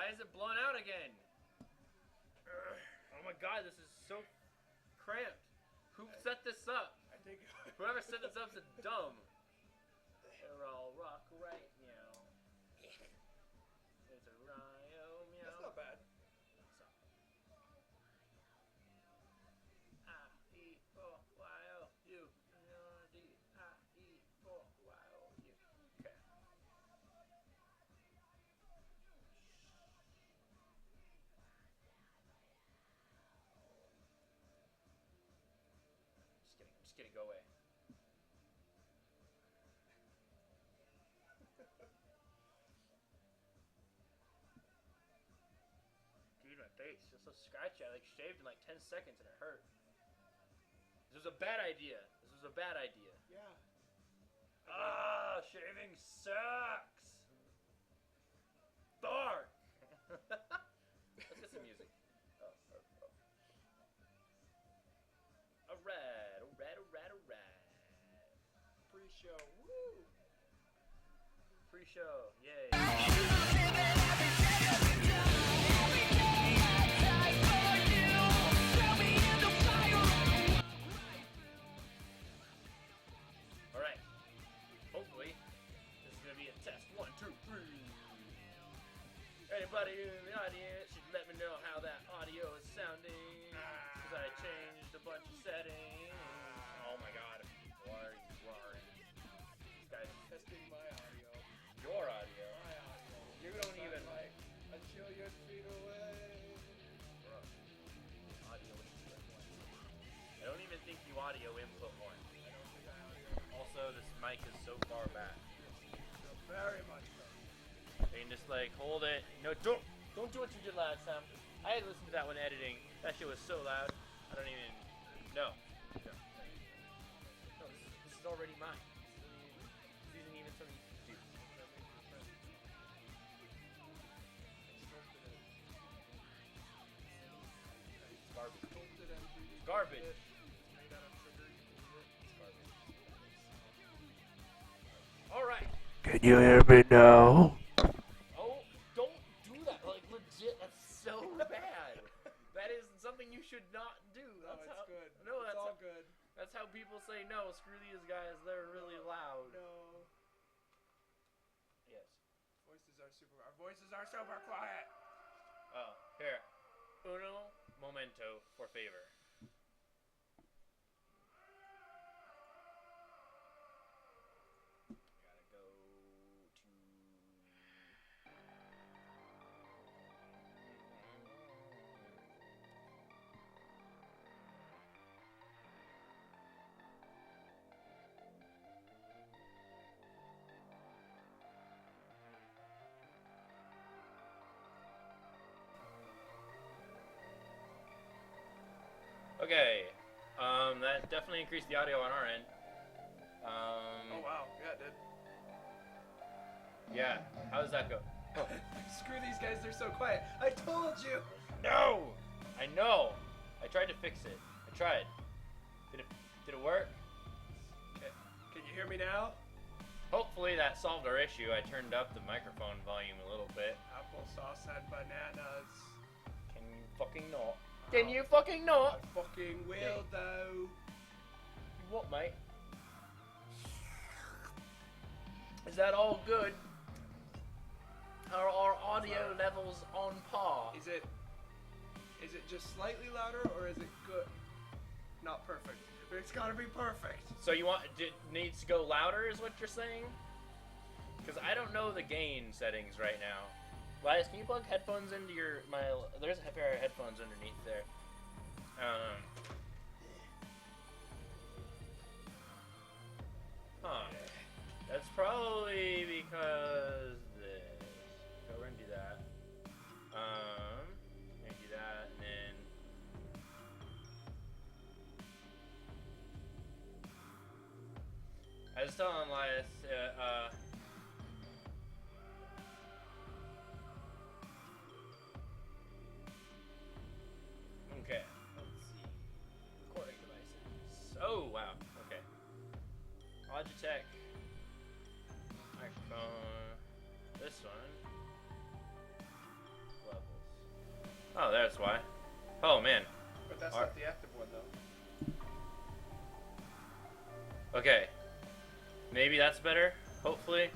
Why is it blown out again? Oh my god, this is so cramped. Who set this up? I think Whoever set this up is dumb. They're all rock right now. It's a Ryo meow. That's not bad. I-E-O-Y-O-U. I-E-O-Y-O-U. Okay. Just kidding, go away. Dude, my face feels so scratchy. I like shaved in like 10 seconds and it hurt. This was a bad idea. Yeah. Ah, shaving sucks. Dark. Let's get some music. Oh. Alright. Pre-show. Woo! Pre-show, yay. Alright. Hopefully, this is gonna be a test. 1, 2, 3. Anybody in the audience should let me know how that audio is sounding. Because I changed a bunch of settings. Oh my god. Why are you roaring? This guy's Testing my audio. your audio. My audio. You don't even like a trillion feet away. Audio input one. I don't even think you audio input one. I don't think I audio. Also, this mic is so far back. Very much so. You can just like hold it. No, don't do what you did last time. I had to listen to that when editing. That shit was so loud. I don't even. No, this is already mine. This isn't even something you can do. It's garbage. It's garbage. All right. Can you hear me now? Oh, don't do that. Like, legit, that's so bad. That is something you should not do. That's it's how, good. No, it's that's all how, good. That's how people say, no, screw these guys. They're really loud. No. Yes. Our voices are super quiet. Oh, here. Uno momento for favor. Gotta go to... Okay, that definitely increased the audio on our end. Oh wow, yeah, it did. Yeah, how does that go? Oh. Screw these guys, they're so quiet. I told you! No! I know! I tried to fix it. I tried. Did it work? Okay. Can you hear me now? Hopefully that solved our issue. I turned up the microphone volume a little bit. Applesauce and bananas. Can you fucking not? Can you fucking not? I fucking will, though. You what, mate? Is that all good? Are our audio levels on par? Is it just slightly louder, or is it good? Not perfect. But it's gotta be perfect. So you want it needs to go louder, is what you're saying? Because I don't know the gain settings right now. Elias, can you plug headphones into there's a pair of headphones underneath there. That's probably because this. So we're gonna do that. We're gonna do that, and then I was telling Elias, okay, let's see. Recording devices. Oh, wow, okay. Logitech. Microphone. This one. Oh, that's why. Oh man. But that's Alright. not the active one, though. Okay. Maybe that's better. Hopefully.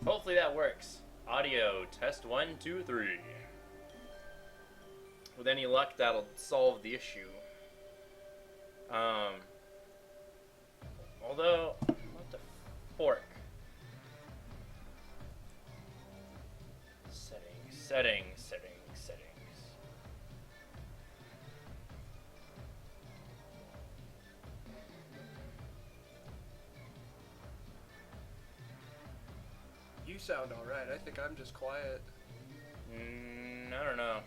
Hopefully that works. Audio test 1, 2, 3. With any luck, that'll solve the issue. Although, what the fork? Settings. You sound alright. I think I'm just quiet. I don't know.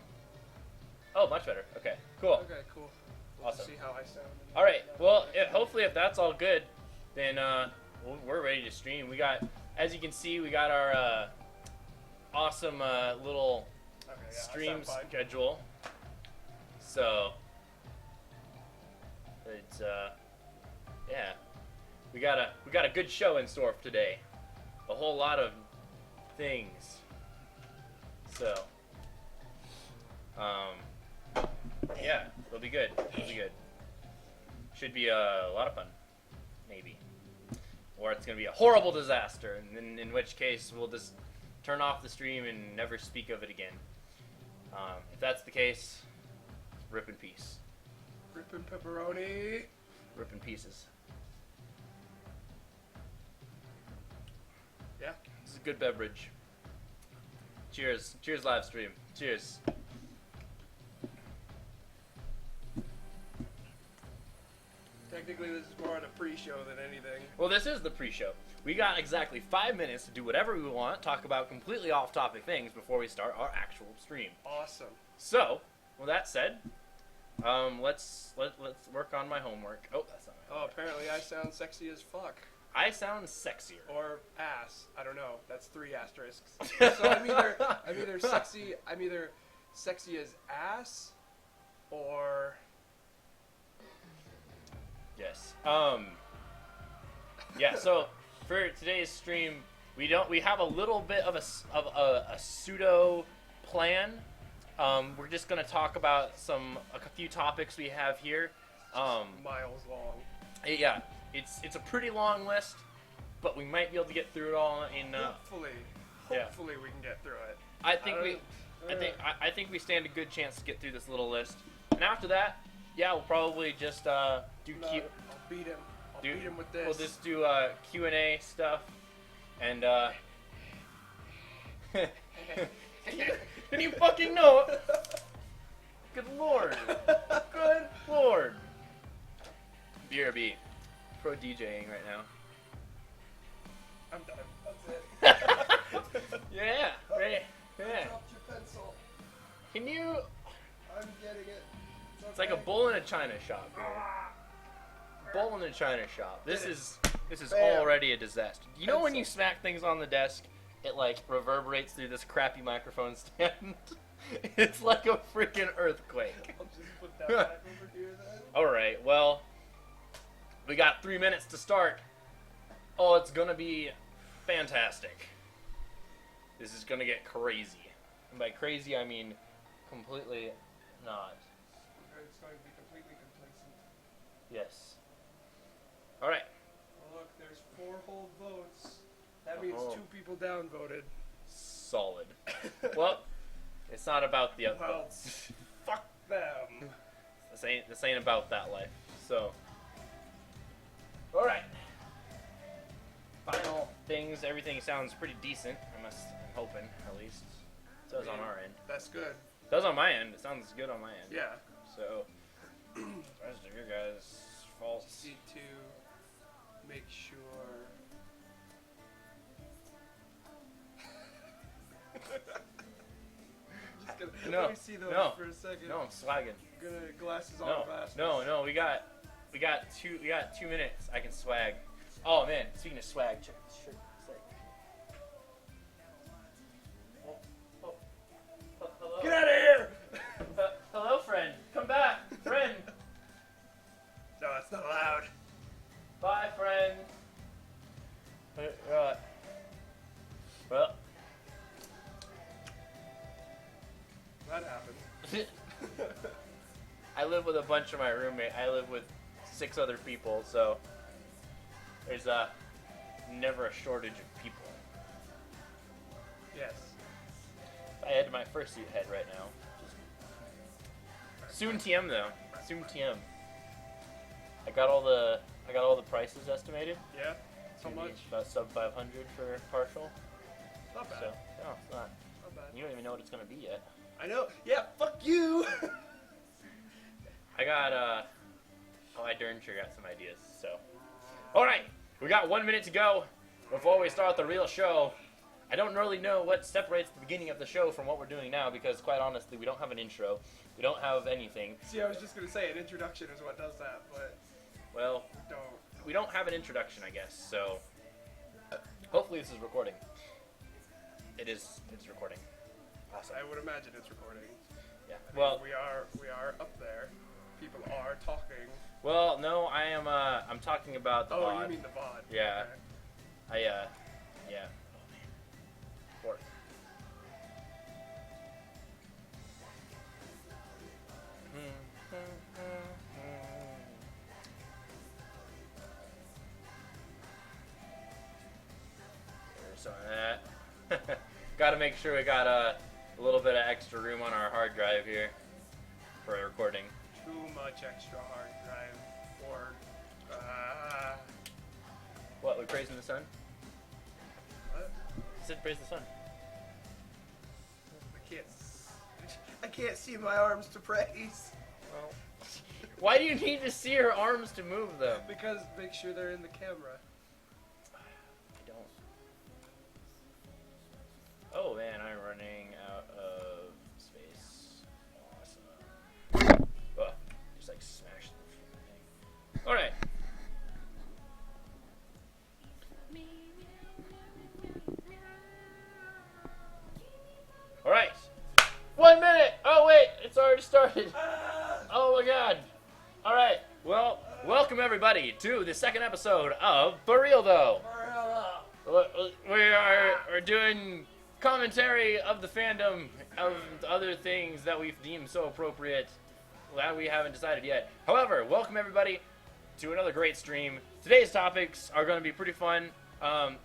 Oh, much better. Okay, cool. Okay, cool. We'll Awesome. see how I sound. All right. Well, hopefully, if that's all good, then we're ready to stream. We got, as you can see, we got our awesome little Okay, yeah, I stream sound fine. schedule. So it's yeah, we got a good show in store for today. A whole lot of things. So yeah, it'll be good. Should be a lot of fun, maybe. Or it's gonna be a horrible disaster, and in which case we'll just turn off the stream and never speak of it again. If that's the case, rip in peace. Rippin' pepperoni. Rip in pieces. Yeah. This is a good beverage. Cheers. Cheers, live stream. Cheers. Technically, this is more on a pre-show than anything. Well, this is the pre-show. We got exactly 5 minutes to do whatever we want, talk about completely off-topic things before we start our actual stream. Awesome. So, with that said, let's work on my homework. Oh, that's not my Oh, homework. apparently I sound sexy as fuck. I sound sexier. Or ass. I don't know. That's 3 asterisks. So I'm either sexy as ass, or Yes. Yeah. So for today's stream, we have a little bit of a pseudo plan. We're just gonna talk about a few topics we have here. miles long. Yeah, it's a pretty long list, but we might be able to get through it all in. Hopefully yeah. we can get through it. I think we stand a good chance to get through this little list, and after that, yeah, we'll probably just do No, Q. I'll beat him. I'll Do- beat him with this. We'll just do Q&A stuff, and can you fucking know it? Good lord. Good lord. BRB. Pro DJing right now. I'm done. That's it. Yeah, right. I Yeah. dropped your pencil. Can you? I'm getting it. It's like a bull in a china shop here. Bull in a china shop. This is Bam. already a disaster. You know when Pencil. you smack things on the desk, it like reverberates through this crappy microphone stand? It's like a freaking earthquake. I'll just put that back over here then. Alright, well, we got 3 minutes to start. Oh, it's gonna be fantastic. This is gonna get crazy. And by crazy, I mean completely not. It's going to be completely complacent. Yes. Alright. Oh, look, there's 4 whole votes. That means Oh. 2 people downvoted. Solid. Well, it's not about the Well, votes. fuck them. This ain't about that life. So, all right. Final things. Everything sounds pretty decent. I'm hoping, at least. It does on our end. That's good. It does on my end. It sounds good on my end. Yeah. So, the rest of your guys, false. Need to make sure. Just gonna, No, let me see those no, for a second. No, I'm swagging. Gonna glasses on No, glasses. no. We got 2 minutes. I can swag. Oh man, speaking of swag, check this shirt. Hello. Get out of here! Hello, friend. Come back, friend. No, it's not allowed. Bye, friend. happened. I live with a bunch of my roommate. I live with 6 other people, so there's never a shortage of people. Yes. I head to my first seat head right now. Soon TM though. Soon TM. I got all the prices estimated. Yeah. How Gonna be much? About sub 500 for partial. Not bad. So no, it's not. Not bad. You don't even know what it's gonna be yet. I know. Yeah. Fuck you. I got I darn sure got some ideas. So, all right, we got 1 minute to go before we start the real show. I don't really know what separates the beginning of the show from what we're doing now because, quite honestly, we don't have an intro. We don't have anything. See, I was just gonna say an introduction is what does that, but Well, we don't have an introduction, I guess. So, hopefully, this is recording. It is. It's recording. Awesome. I would imagine it's recording. Yeah. I mean, Well, we are up there. People are talking. well, no, I am. I'm talking about the VOD. You mean the VOD? Yeah. Okay. Yeah. Oh man. Four. There's some of that. Got to make sure we got a little bit of extra room on our hard drive here for recording. Too much extra hard drive for. What? We praising the sun? What? I said praise the sun. I can't see my arms to praise. Well, why do you need to see your arms to move them? Because make sure they're in the camera. I don't. Oh man, I'm running out of space. Awesome. Oh, just like smash the thing. All right. All right. 1 minute. Oh wait, it's already started. Oh my god. All right. Well, welcome everybody to the second episode of For Real Though. We're doing commentary of the fandom of other things that we've deemed so appropriate that we haven't decided yet. However, welcome everybody to another great stream. Today's topics are going to be pretty fun. A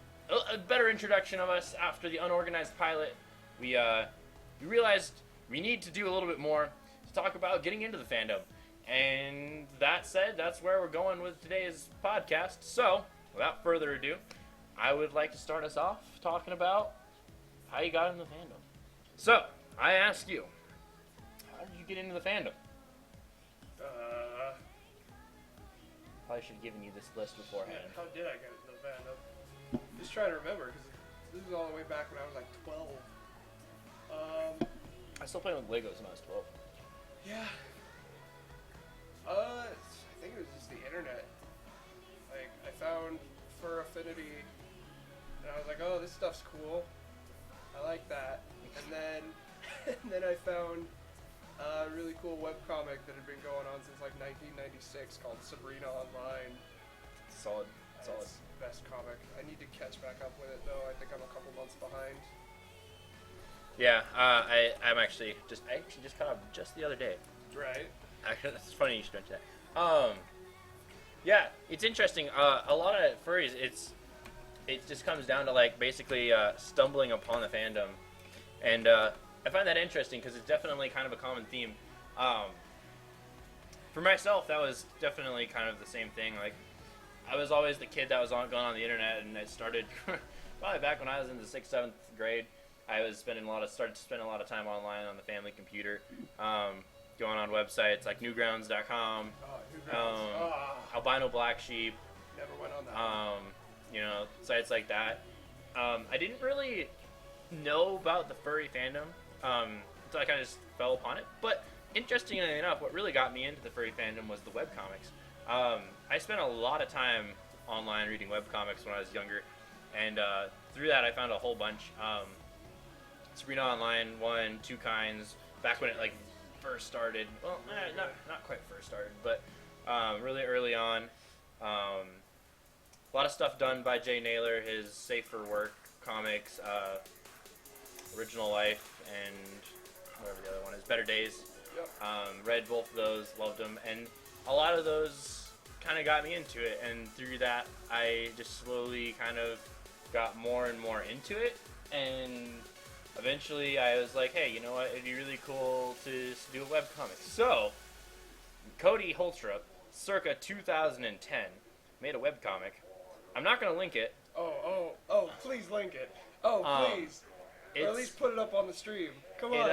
better introduction of us after the unorganized pilot. We realized we need to do a little bit more to talk about getting into the fandom. And that said, that's where we're going with today's podcast. So, without further ado, I would like to start us off talking about how you got into the fandom. So, I ask you, how did you get into the fandom? Probably should have given you this list beforehand. How did I get into the fandom? Just trying to remember, because this is all the way back when I was like 12. I still played with Legos when I was 12. Yeah. I think it was just the internet. Like, I found Fur Affinity, and I was like, oh, this stuff's cool. I like that. And then I found a really cool webcomic that had been going on since like 1996 called Sabrina Online. Solid. It's the best comic. I need to catch back up with it though. I think I'm a couple months behind. Yeah, I actually just caught up just the other day. Right. Actually, that's funny you should mention that. Yeah, it's interesting. A lot of furries, it just comes down to like basically stumbling upon the fandom, and I find that interesting because it's definitely kind of a common theme. For myself, that was definitely kind of the same thing. Like, I was always the kid that was going on the internet, and I started probably back when I was in the 6th, 7th grade. I was started to spend a lot of time online on the family computer, going on websites like Newgrounds.com, Albino Black Sheep. Never went on that. Sites like that. I didn't really know about the furry fandom until I kind of just fell upon it. But interestingly enough, what really got me into the furry fandom was the webcomics. I spent a lot of time online reading webcomics when I was younger, and through that I found a whole bunch. Sabrina Online, 1, 2 kinds, back when it like first started. Well, not quite first started, but really early on. A lot of stuff done by Jay Naylor, his Safe for Work comics, Original Life, and whatever the other one is, Better Days. Yep. Read both of those, loved them, and a lot of those kind of got me into it. And through that, I just slowly kind of got more and more into it. And eventually, I was like, hey, you know what? It'd be really cool to do a webcomic. So, Cody Holstrup, circa 2010, made a webcomic. I'm not going to link it. Oh, please link it. Oh, please. Or at least put it up on the stream. Come on.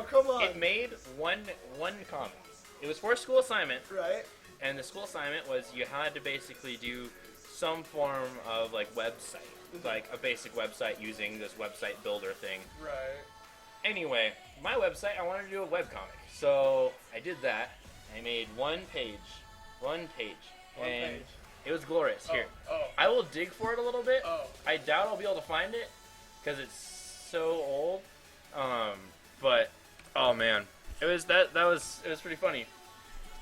Come on. It made one comic. It was for a school assignment. Right. And the school assignment was you had to basically do some form of, like, website. Like, a basic website using this website builder thing. Right. Anyway, my website, I wanted to do a webcomic. So, I did that. I made one page. And page. it was glorious. Here. Oh. I will dig for it a little bit. Oh. I doubt I'll be able to find it because it's so old. But oh man, it was pretty funny.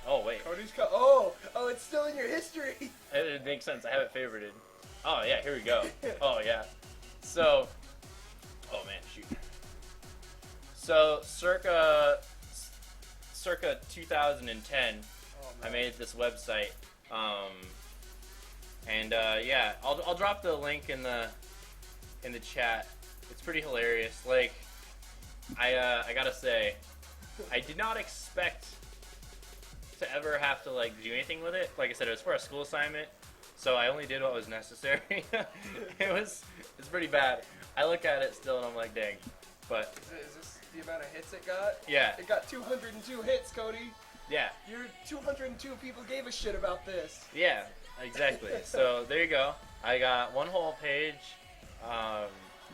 Oh wait. Cody's it's still in your history. It makes sense. I have it favorited. Oh yeah, here we go. Oh yeah. So, oh man, shoot. So circa 2010, I made this website. Yeah, I'll drop the link in the chat. It's pretty hilarious. Like, I gotta say, I did not expect to ever have to like do anything with it. Like I said, it was for a school assignment, so I only did what was necessary. It's pretty bad. I look at it still and I'm like, dang. But is this the amount of hits it got? Yeah. It got 202 hits, Cody. Yeah. Your 202 people gave a shit about this. Yeah, exactly. So there you go. I got one whole page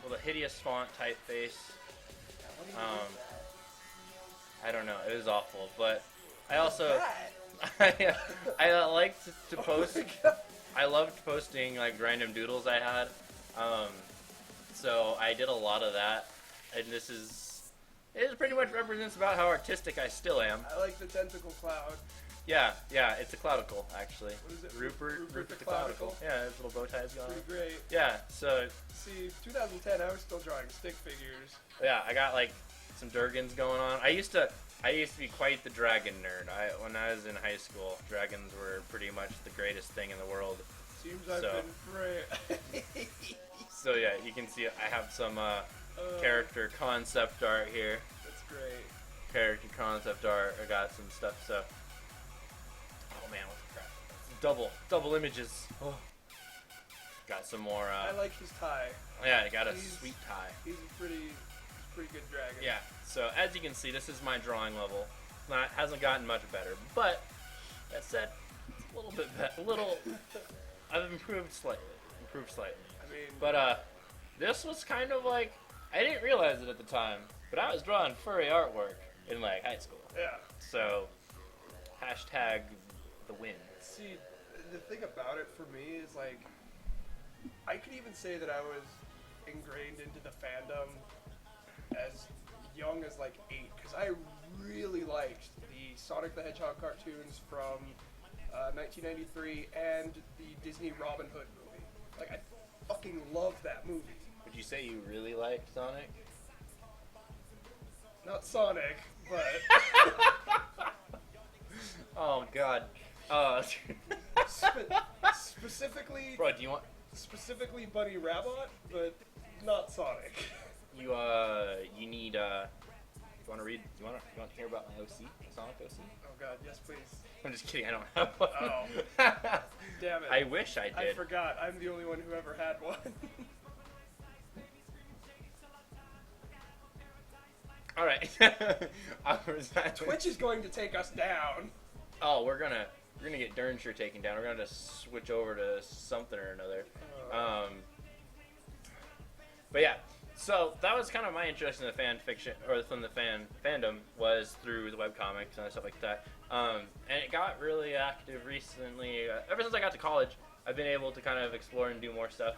with a hideous font typeface. I don't know. It was awful, but I also I liked to post. I loved posting like random doodles I had. So I did a lot of that, and it pretty much represents about how artistic I still am. I like the tentacle cloud. Yeah, it's a cloudicle, actually. What is it? Rupert the Cloudicle? Yeah, his little bow ties going on. Pretty great. Yeah, so... See, 2010, I was still drawing stick figures. Yeah, I got, like, some Durgans going on. I used to be quite the dragon nerd. When I was in high school, dragons were pretty much the greatest thing in the world. Seems I've been great. So, yeah, you can see I have some character concept art here. That's great. Character concept art. I got some stuff, so... Oh man, what the crap. Double images. Oh. Got some more, I like his tie. Yeah, I got a sweet tie. He's a pretty good dragon. Yeah, so as you can see, this is my drawing level. Hasn't gotten much better, but that said, it's a little bit better. I've improved slightly. I mean... But, this was kind of like, I didn't realize it at the time, but I was drawing furry artwork in, like, high school. Yeah. So, hashtag the win. See, the thing about it for me is, like, I could even say that I was ingrained into the fandom as young as, like, 8, because I really liked the Sonic the Hedgehog cartoons from 1993 and the Disney Robin Hood movie. Like, I fucking loved that movie. Would you say you really liked Sonic? Not Sonic, but... Oh, God. Specifically... Bro, do you want... Specifically Bunny Rabbit, but not Sonic. You need, you want to read, you want to hear about my OC? Sonic OC? Oh god, yes please. I'm just kidding, I don't have one. Oh. Damn it. I wish I did. I forgot, I'm the only one who ever had one. Alright. Twitch is going to take us down. Oh, we're gonna get Dernsher taken down. We're gonna just switch over to something or another. But yeah, so that was kind of my interest in the fan fiction, or from the fandom, was through the webcomics and stuff like that. And it got really active recently. Ever since I got to college, I've been able to kind of explore and do more stuff.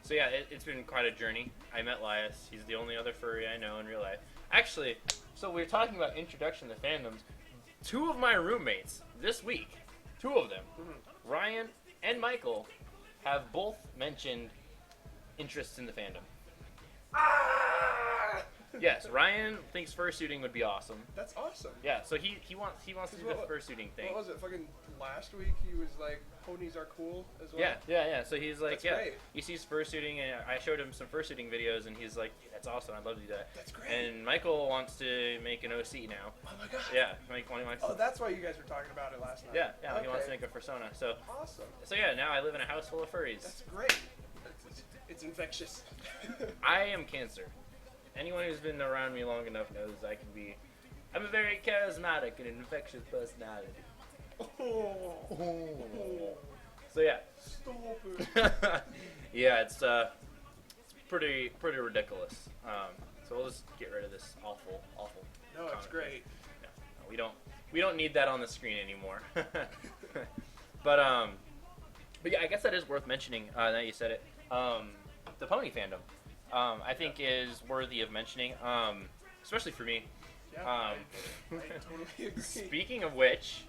So yeah, it's been quite a journey. I met Lias. He's the only other furry I know in real life. Actually, so we were talking about introduction to fandoms. 2 of my roommates this week, 2 of them, Ryan and Michael, have both mentioned interests in the fandom. Ah! Yes, Ryan thinks fursuiting would be awesome. That's awesome. Yeah, so he wants to do the fursuiting thing. What was it? Fucking last week he was like, ponies are cool as well. Yeah. So he's like, That's great. he sees fursuiting, and I showed him some fursuiting videos, and he's like, that's awesome. I'd love to do that. That's great. And Michael wants to make an OC now. Oh my god. Yeah, Mike wants. Oh, that's why you guys were talking about it last night. Yeah, Okay. he wants to make a persona. So Awesome. yeah, now I live in a house full of furries. That's great. It's infectious. I am Cancer. Anyone who's been around me long enough knows I'm a very charismatic and infectious personality. So yeah. Stop it. Yeah, it's pretty ridiculous. So we'll just get rid of this awful. No, it's comment. great. No, we don't need that on the screen anymore. But yeah, I guess that is worth mentioning. Now that you said it, the pony fandom, I think is worthy of mentioning, especially for me. Yeah, I totally agree. Speaking of which,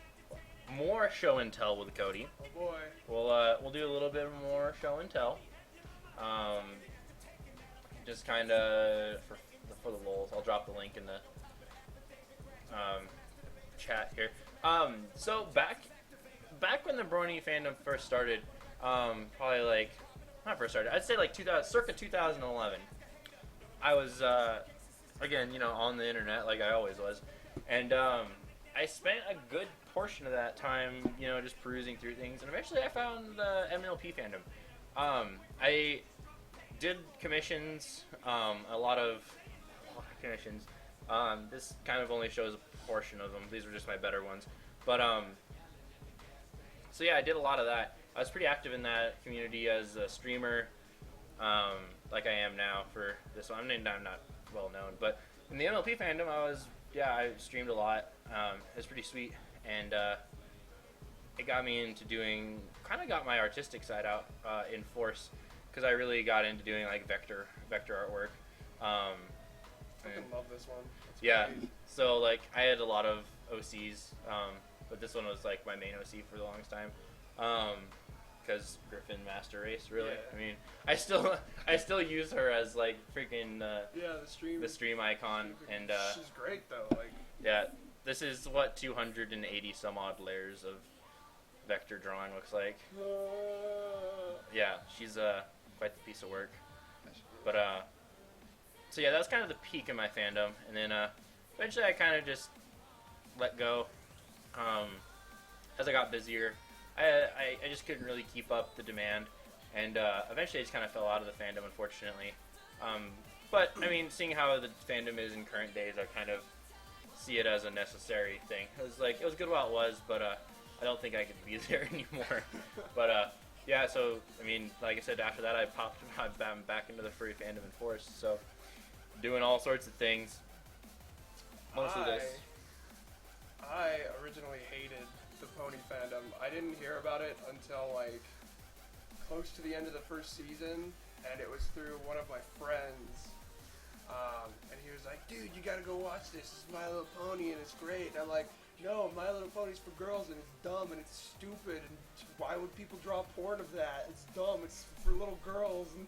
more show and tell with Cody. Oh boy. We'll do a little bit more show and tell. Just kind of for the lulz. I'll drop the link in the chat here. So back when the Brony fandom first started, probably like not first started. I'd say like circa 2011. I was again, on the internet like I always was, and I spent a good portion of that time, just perusing through things, and eventually I found the MLP fandom. I did commissions, a lot of commissions. This kind of only shows a portion of them. These were just my better ones, but so yeah, I did a lot of that. I was pretty active in that community as a streamer, like I am now for this one. I'm not well known, but in the MLP fandom, I streamed a lot. It was pretty sweet, and it got me into got my artistic side out in force, because I really got into doing like vector artwork. I fucking love this one. It's Yeah, great. so like I had a lot of OCs, but this one was like my main OC for the longest time, because Griffin Master Race, really. Yeah. I mean, I still use her as like freaking the stream icon, and she's great though. Like, yeah, this is what 280 some odd layers of vector drawing looks like. Yeah, she's quite the piece of work. But so yeah, that was kind of the peak of my fandom, and then eventually I kind of just let go. As I got busier, I just couldn't really keep up the demand, and eventually I just kind of fell out of the fandom, unfortunately. But I mean, seeing how the fandom is in current days, I kind of see it as a necessary thing. It was good while it was, but I don't think I could be there anymore. But yeah, so I mean, like I said, after that I popped back into the furry fandom in force. So doing all sorts of things. Mostly this. I originally hated the pony fandom. I didn't hear about it until like close to the end of the first season, and it was through one of my friends. And he was like, dude, you gotta go watch this. This is My Little Pony, and it's great. And I'm like, no, My Little Pony's for girls, and it's dumb, and it's stupid, and why would people draw porn of that? It's dumb, it's for little girls. And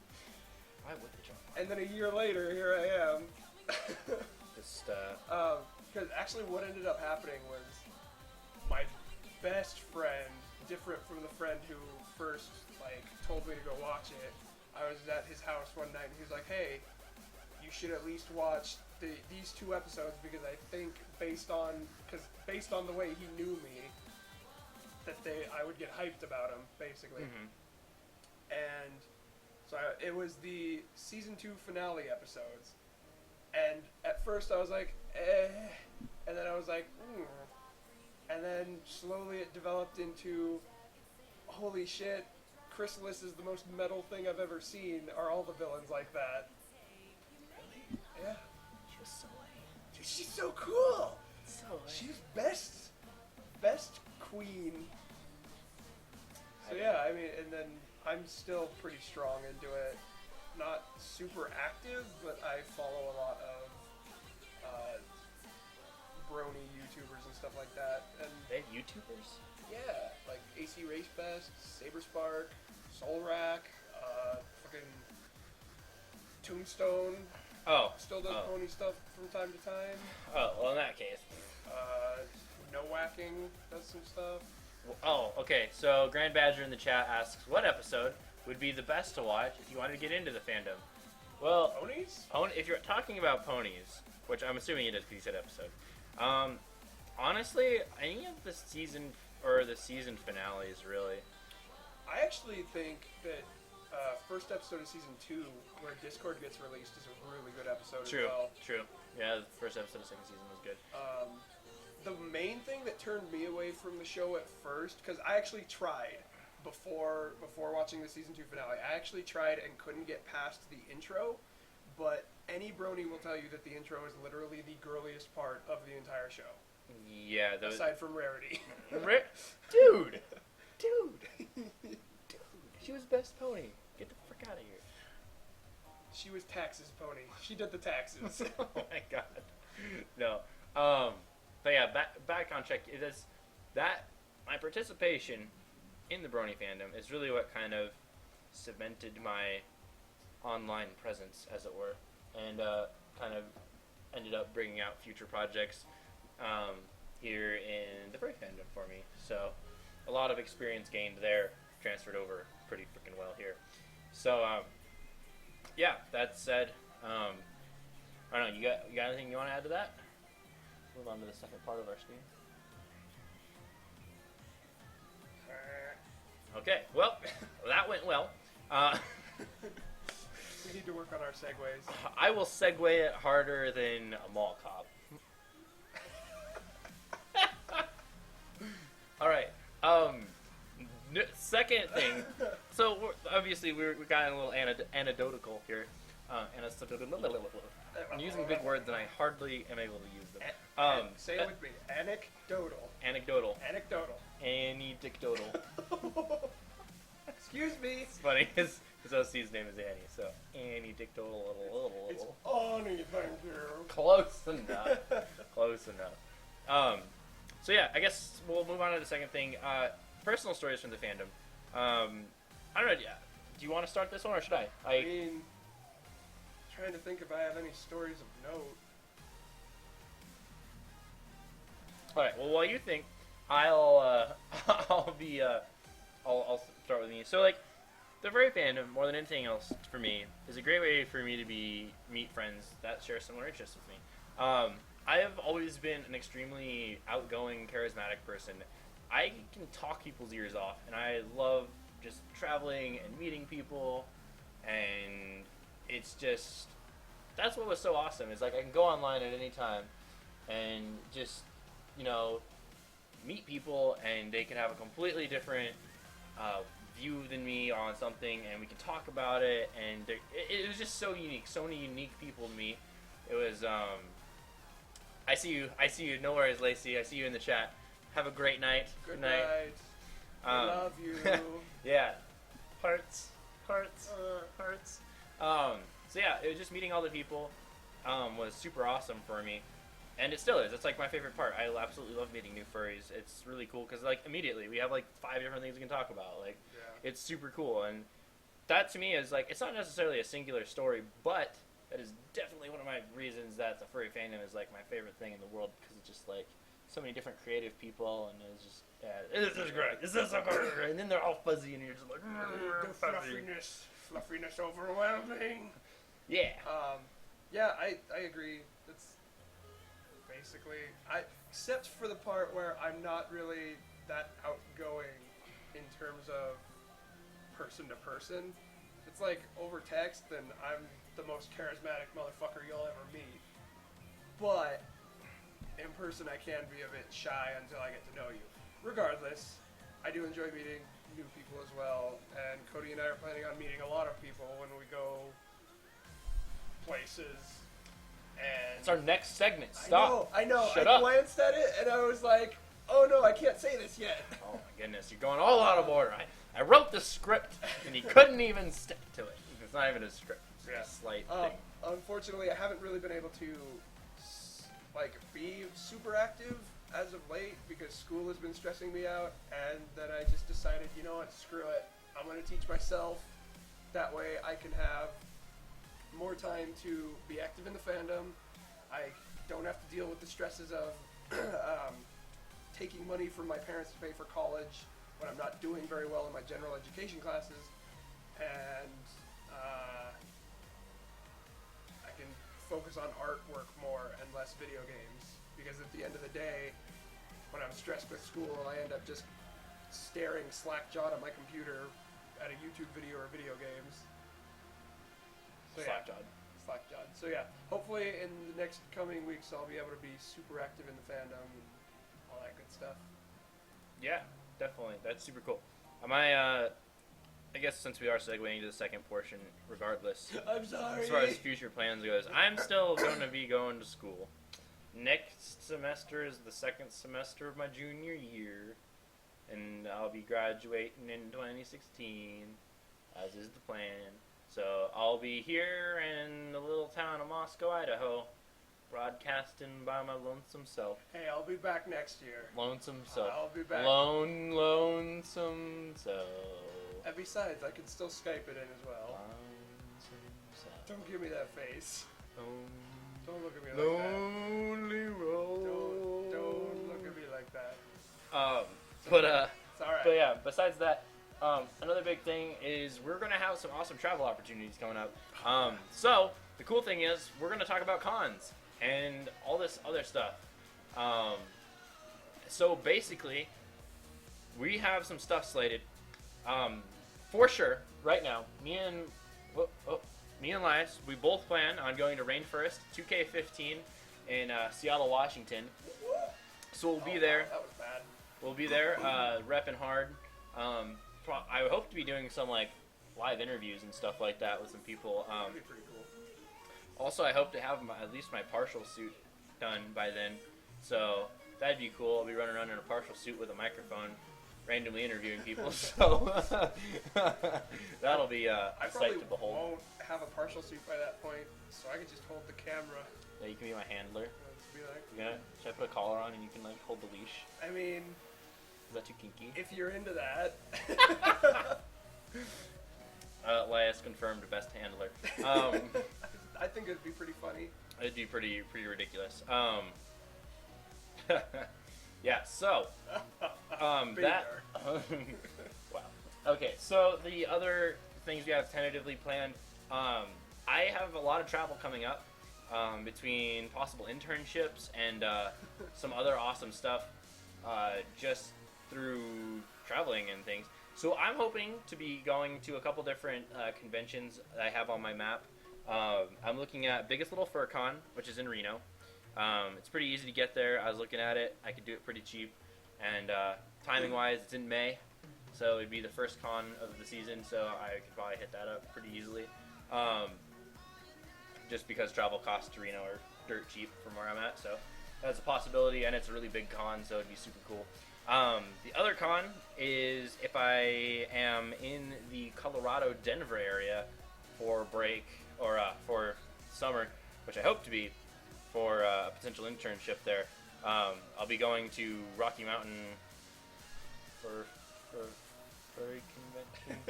Why would they jump? and then a year later, here I am. Just Because actually what ended up happening was my best friend, different from the friend who first like told me to go watch it, I was at his house one night and he was like, hey, you should at least watch these 2 episodes, because I think based on the way he knew me, that I would get hyped about him, basically. Mm-hmm. And so it was the season 2 finale episodes. And at first I was like, eh. And then I was like, And then slowly it developed into, holy shit, Chrysalis is the most metal thing I've ever seen. Are all the villains like that? Yeah. She was so lame. Dude, she's so cool. So lame. She's best queen. So yeah, I mean, and then I'm still pretty strong into it. Not super active, but I follow a lot of brony YouTubers and stuff like that. And They have YouTubers? yeah, like AC Race Best, Saberspark, Soul Rack, fucking Tombstone. Oh. Still does Oh. pony stuff from time to time. Oh, well, in that case. No Whacking does some stuff. Oh, okay. So Grand Badger in the chat asks, what episode would be the best to watch if you wanted to get into the fandom? Well, Ponies? if you're talking about ponies, which I'm assuming it is because you said episode, honestly, any of the season or the season finales, really. I actually think that first episode of season 2, where Discord gets released, is a really good episode True. as well. True. Yeah, the first episode of second season was good. The main thing that turned me away from the show at first, because I actually tried before watching the season 2 finale, I actually tried and couldn't get past the intro, but any brony will tell you that the intro is literally the girliest part of the entire show. Yeah, those. Aside from Rarity. Dude! She was best pony. Get the frick out of here. She was Tax's pony. She did the taxes. Oh my god. No. But yeah, back on check. It is that my participation in the Brony fandom is really what kind of cemented my online presence, as it were, and kind of ended up bringing out future projects here in the Furry fandom for me. So a lot of experience gained there transferred over pretty freaking well here. So yeah, that said, I don't know. You got anything you want to add to that? Move on to the second part of our stream. Okay, well, that went well. We need to work on our segues. I will segue it harder than a mall cop. All right. Second thing. So obviously we got a little anecdotal here. I'm using big words and I hardly am able to use them. Say it with me. Anecdotal. Anecdotal. Anecdotal. Excuse me. It's funny. His OC's name is Annie, so anecdotal. It's Annie, thank you. Close enough. Close enough. So yeah, I guess we'll move on to the second thing. Personal stories from the fandom. I don't know. Yeah. Do you want to start this one or should I? I mean, trying to think if I have any stories of note. All right. Well, while you think, I'll start with me. So like, the furry fandom, more than anything else for me, is a great way for me to meet friends that share similar interests with me. I have always been an extremely outgoing, charismatic person. I can talk people's ears off, and I love just traveling and meeting people, and it's just, that's what was so awesome, is like I can go online at any time and just, meet people, and they can have a completely different view than me on something, and we can talk about it, and it was just so unique, so many unique people to me. It was, I see you, no worries, Lacey, I see you in the chat. Have a great night. Good night. I love you. Yeah. Hearts. So yeah, it was just meeting all the people was super awesome for me. And it still is. It's like my favorite part. I absolutely love meeting new furries. It's really cool because like immediately we have like 5 different things we can talk about. Like It's super cool. And that to me is like, it's not necessarily a singular story, but that is definitely one of my reasons that the furry fandom is like my favorite thing in the world, because it's just like so many different creative people, and it's just, this is great, this is so great, and then they're all fuzzy, and you're just like, the fluffiness overwhelming. Yeah. Yeah, I agree. That's basically, except for the part where I'm not really that outgoing in terms of person to person. It's like over text, then I'm the most charismatic motherfucker you'll ever meet. But in person, I can be a bit shy until I get to know you. Regardless, I do enjoy meeting new people as well, and Cody and I are planning on meeting a lot of people when we go places. And It's our next segment. Stop. I know. Shut I up. glanced at it, and I was like, oh no, I can't say this yet. Oh my goodness, you're going all out of order. I wrote the script, and he couldn't even stick to it. It's not even a script. It's a slight thing. Unfortunately, I haven't really been able to be super active as of late because school has been stressing me out, and then I just decided, you know what, screw it. I'm going to teach myself. That way I can have more time to be active in the fandom. I don't have to deal with the stresses of taking money from my parents to pay for college when I'm not doing very well in my general education classes, and I can focus on artwork more and less video games, because at the end of the day, when I'm stressed with school, I end up just staring slack-jawed at my computer at a YouTube video or video games. So Slack-jawed. Slack-jawed. So yeah, hopefully in the next coming weeks I'll be able to be super active in the fandom and all that good stuff. Yeah, definitely. That's super cool. I guess since we are segueing to the second portion, regardless, I'm sorry. as far as future plans goes, I'm still going to be going to school. Next semester is the second semester of my junior year, and I'll be graduating in 2016, as is the plan. So I'll be here in the little town of Moscow, Idaho, broadcasting by my lonesome self. Hey, I'll be back next year. Lonesome self. I'll be back. Lonesome self. And besides, I can still Skype it in as well. Lonesome self. Don't give me that face. Don't look at me like Lonely road. that. Don't look at me like that. But It's alright. But yeah, besides that, another big thing is we're gonna have some awesome travel opportunities coming up. So the cool thing is we're gonna talk about cons and all this other stuff. So basically, we have some stuff slated. For sure, right now, me and Elias, we both plan on going to Rainforest 2K15 in Seattle, Washington. So we'll be there. That was bad. We'll be there, repping hard. I hope to be doing some like live interviews and stuff like that with some people. That'd be pretty cool. Also, I hope to have at least my partial suit done by then. So that'd be cool. I'll be running around in a partial suit with a microphone, randomly interviewing people. So that'll be a I sight probably to behold. won't have a partial suit by that point, so I could just hold the camera. Yeah, you can be my handler. Let's be like, Should I put a collar on and you can like hold the leash? I mean, Is that too kinky? if you're into that. Elias confirmed best handler. I think it'd be pretty funny. It'd be pretty ridiculous. Yeah. So Be that. there. Wow. Okay. So the other things we have tentatively planned. I have a lot of travel coming up between possible internships and some other awesome stuff just through traveling and things. So I'm hoping to be going to a couple different conventions that I have on my map. I'm looking at Biggest Little Fur Con, which is in Reno. It's pretty easy to get there. I was looking at it. I could do it pretty cheap. And timing-wise, it's in May. So it'd be the first con of the season, so I could probably hit that up pretty easily. Just because travel costs to Reno are dirt cheap from where I'm at. So that's a possibility, and it's a really big con, so it'd be super cool. The other con is if I am in the Colorado, Denver area for break or for summer, which I hope to be for a potential internship there. I'll be going to Rocky Mountain for furry convention.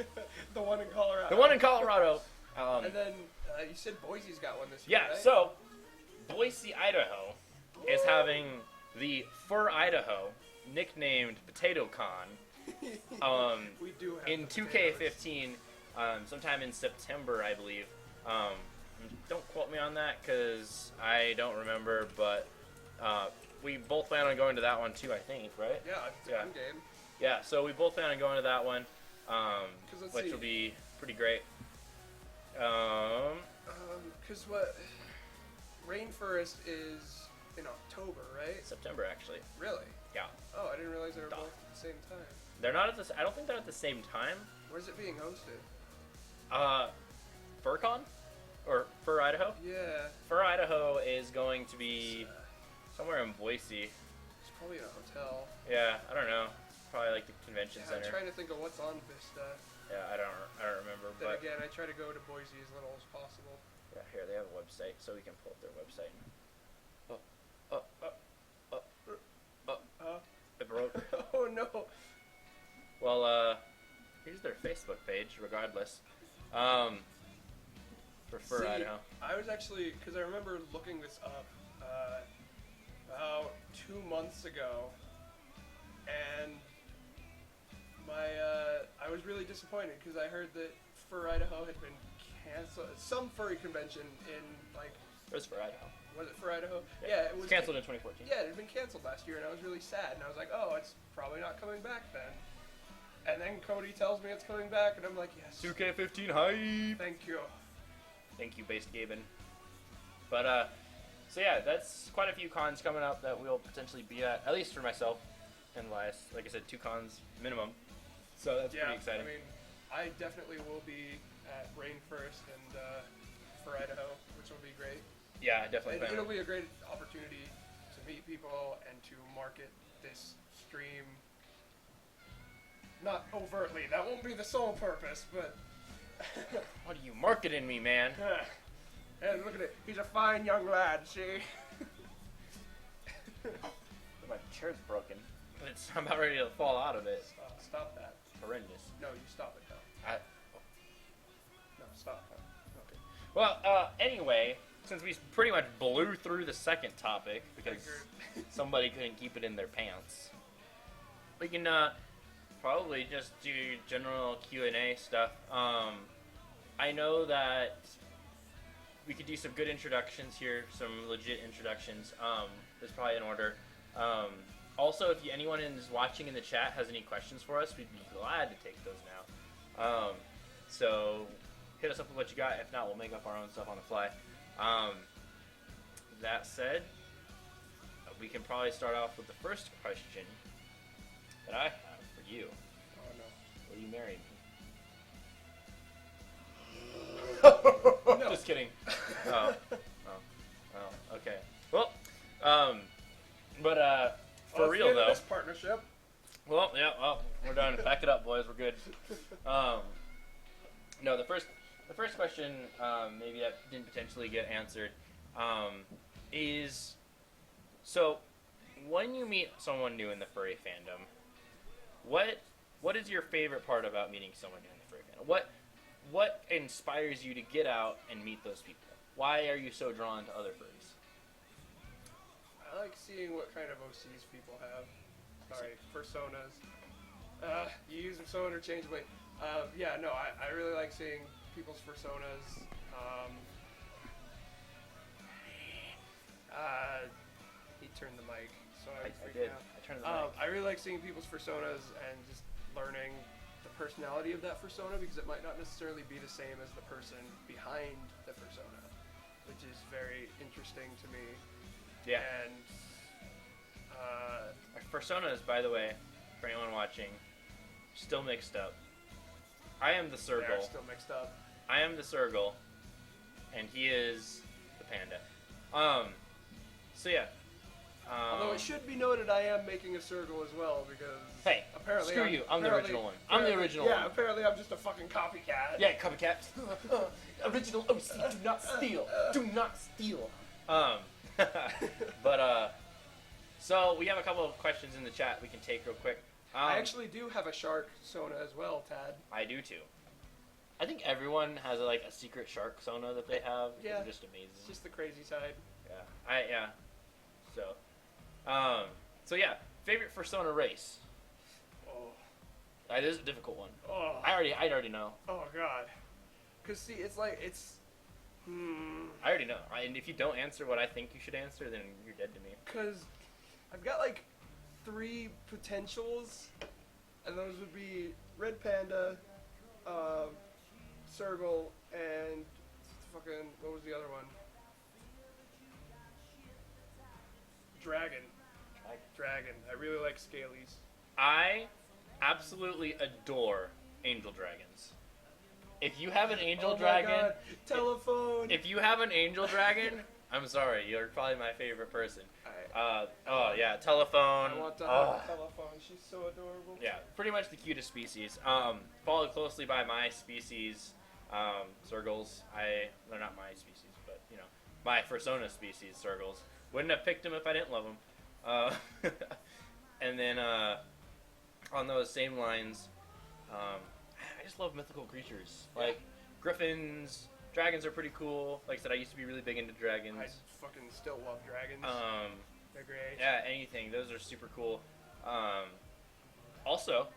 The one in Colorado. The one in Colorado. And then you said Boise's got one this year, Yeah, right? so Boise, Idaho is having the Fur Idaho, nicknamed Potato Con, we do have in the potatoes. 2K15, sometime in September, I believe. Don't quote me on that because I don't remember, but we both plan on going to that one too, I think, right? Yeah, Yeah. I'm game. Yeah, so we both plan on going to that one, let's which see. will be pretty great. Because what Rainforest is in October, right? September, actually. Really? Yeah. Oh, I didn't realize they were Duh. both at the same time. They're not at the. I don't think they're at the same time. Where's it being hosted? FurCon, or Fur Idaho. Yeah. Fur Idaho is going to be somewhere in Boise. It's probably in a hotel. Yeah, I don't know. Probably like the convention Yeah, I'm center. trying to think of what's on Vista. Yeah, I don't remember. Then But again, I try to go to Boise as little as possible. yeah, here they have a website, so we can pull up their website. It broke. Oh no. Well, here's their Facebook page. Regardless, For Fur, Idaho. I was actually, because I remember looking this up about 2 months ago, and I was really disappointed because I heard that Fur Idaho had been canceled. Some furry convention in like. It was Fur, Idaho. Was it Fur Idaho? Yeah, it was canceled in 2014. Yeah, it had been canceled last year, and I was really sad. And I was like, oh, it's probably not coming back then. And then Cody tells me it's coming back, and I'm like, yes. 2K15 hype. Thank you. Thank you, Based Gaben. But so yeah, that's quite a few cons coming up that we'll potentially be at least for myself and Elias. Like I said, 2 cons minimum. So that's pretty exciting. I mean, I definitely will be at Rainforest and for Idaho, which will be great. Yeah, definitely. It'll be a great opportunity to meet people and to market this stream. Not overtly. That won't be the sole purpose, but. What are you marketing me, man? Hey, look at it. He's a fine young lad, see? My chair's broken. I'm about ready to fall out of it. Stop that. Horrendous. No, you stop it, though. No, stop that. Okay. Well, anyway, since we pretty much blew through the second topic because somebody couldn't keep it in their pants, we can probably just do general Q&A stuff. I know that we could do some good introductions here, some legit introductions. There's probably an order. Also, if anyone is watching in the chat has any questions for us, we'd be glad to take those now. So hit us up with what you got. If not, we'll make up our own stuff on the fly. That said, we can probably start off with the first question that I have for you. Oh, no. Will you marry me? No. Just kidding. Oh, okay. Well, but for real though. This partnership. Well, yeah. Well, we're done. Back it up, boys. We're good. No, the first question, maybe that didn't potentially get answered, is so when you meet someone new in the furry fandom, what is your favorite part about meeting someone new in the furry fandom? What inspires you to get out and meet those people? Why are you so drawn to other furries? I like seeing what kind of OCs people have. Sorry, personas. You use them so interchangeably. Yeah, no, I really like seeing people's personas. He turned the mic, so I did. out. I turned the mic. I really like seeing people's personas and just learning the personality of that persona, because it might not necessarily be the same as the person behind the persona, which is very interesting to me. Yeah. And personas, by the way, for anyone watching, still mixed up. I am the Sergal. they're still mixed up. I am the Sergal, and he is the panda. So yeah. Although it should be noted, I am making a circle as well, because hey, apparently screw you. I'm the original one. I'm the original one. Yeah, one. apparently I'm just a fucking copycat. Yeah, copycat. Original OC. Do not steal. Do not steal. But so we have a couple of questions in the chat we can take real quick. I actually do have a shark sona as well, Tad. I do too. I think everyone has like a secret shark sona that they have. Yeah. They're just amazing. It's just the crazy side. Yeah. So yeah, favorite persona race. Oh. That is a difficult one. Oh. I already know. Oh god. Cause see, it's like I already know. And if you don't answer what I think you should answer, then you're dead to me. Cause I've got like 3 potentials, and those would be Red Panda, Sergal, and fucking what was the other one? Dragon. I really like Scalies. I absolutely adore angel dragons. If you have an angel dragon, God. Telephone. If you have an angel dragon, I'm sorry, you're probably my favorite person. Yeah, telephone. I want to have a telephone. She's so adorable. Yeah, pretty much the cutest species. Followed closely by my species, Sergals. They're not my species, but you know, my persona species, Sergals. Wouldn't have picked them if I didn't love them. And then on those same lines, I just love mythical creatures like griffins, Dragons are pretty cool. Like I said, I used to be really big into dragons. I fucking still love dragons. They're great. Yeah, anything. Those are super cool. Also,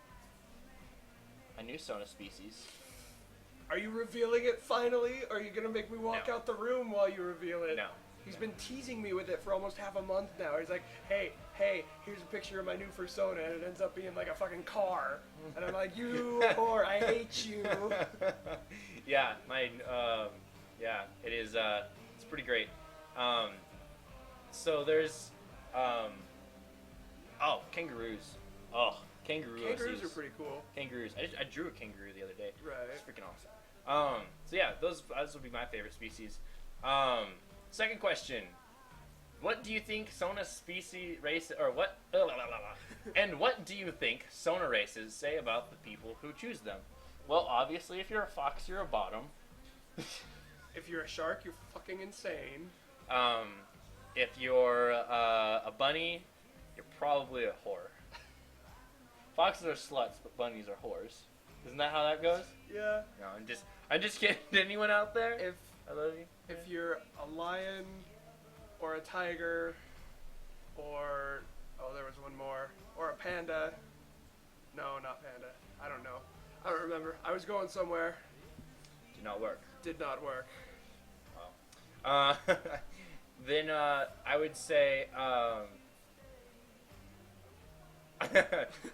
a new Sona species. Are you revealing it finally? Or are you gonna make me walk No. out the room while you reveal it? No. He's been teasing me with it for almost half a month now. He's like, hey, here's a picture of my new persona, and it ends up being like a fucking car. And I'm like, you whore, I hate you. Yeah, it is, it's pretty great. So there's, kangaroos. Oh, Kangaroos are pretty cool. Kangaroos. I drew a kangaroo the other day. Right. It's freaking awesome. So yeah, those would be my favorite species. Second question. What do you think Sona species race, or what, and what do you think Sona races say about the people who choose them? Well, obviously, if you're a fox, you're a bottom. If you're a shark, you're fucking insane. If you're a bunny, you're probably a whore. Foxes are sluts, but bunnies are whores. Isn't that how that goes? Yeah. No, I'm just kidding. Anyone out there? If I love you. If you're a lion, or a tiger, or there was one more, or a panda. No, not panda. I don't know. I don't remember. I was going somewhere. Did not work. Did not work. Oh. Then I would say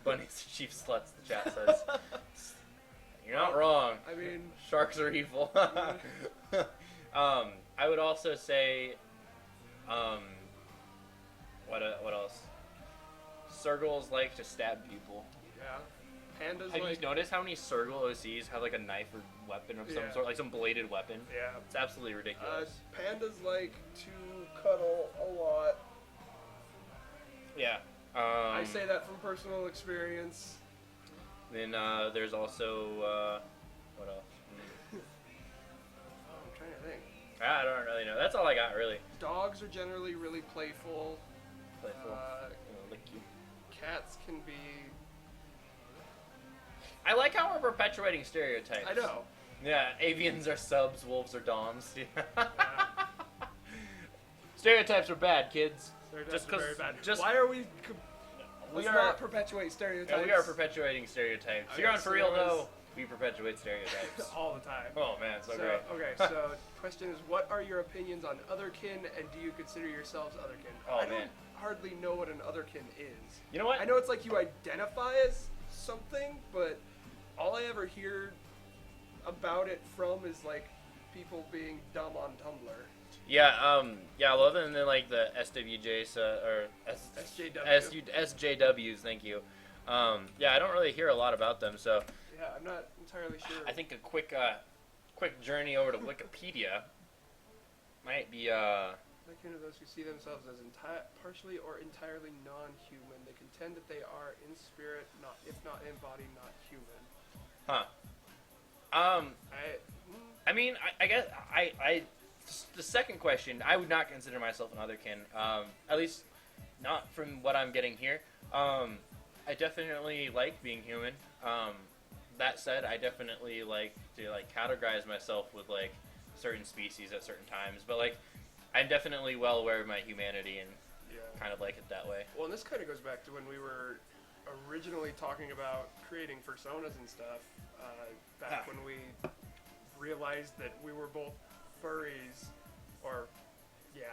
bunnies are chief sluts. The chat says. You're not wrong. I mean, Sharks are evil. I would also say, what else? Sergals like to stab people. yeah. Pandas Have like. you noticed how many Sergal OCs have like a knife or weapon of some Yeah. sort, like some bladed weapon? Yeah. It's absolutely ridiculous. Pandas like to cuddle a lot. Yeah. I say that from personal experience. Then there's also what else? I'm trying to think. I don't really know. That's all I got really. Dogs are generally really playful. Playful. Lick you. Cats can be. I like how we're perpetuating stereotypes. I know. Yeah, avians are subs, wolves are doms. Stereotypes are bad, kids. Stereotypes Just are very 'cause- bad. just- Why are we? We Let's are- not perpetuate stereotypes. Yeah, we are perpetuating stereotypes. Okay, You're on so for real there was- though. We perpetuate stereotypes. all the time. Oh man, so great. Okay, so question is, what are your opinions on otherkin, and do you consider yourselves otherkin? Oh, I don't man. hardly know what an otherkin is. You know what? I know it's like you identify as something, but all I ever hear about it from is like people being dumb on Tumblr. Yeah, other than like the SWJs or SJWs, thank you. Yeah, I don't really hear a lot about them, so Yeah, I'm not entirely sure. I think a quick journey over to Wikipedia might be Otherkin are those who see themselves as partially or entirely non-human. They contend that they are in spirit, not if not in body, not human. huh. I mean, I guess the second question, I would not consider myself an otherkin. At least not from what I'm getting here. I definitely like being human. That said, I definitely like to like categorize myself with like certain species at certain times. But like, I'm definitely well aware of my humanity and kind of like it that way. Well, and this kind of goes back to when we were originally talking about creating personas and stuff. Back when we realized that we were both furries, or Yeah.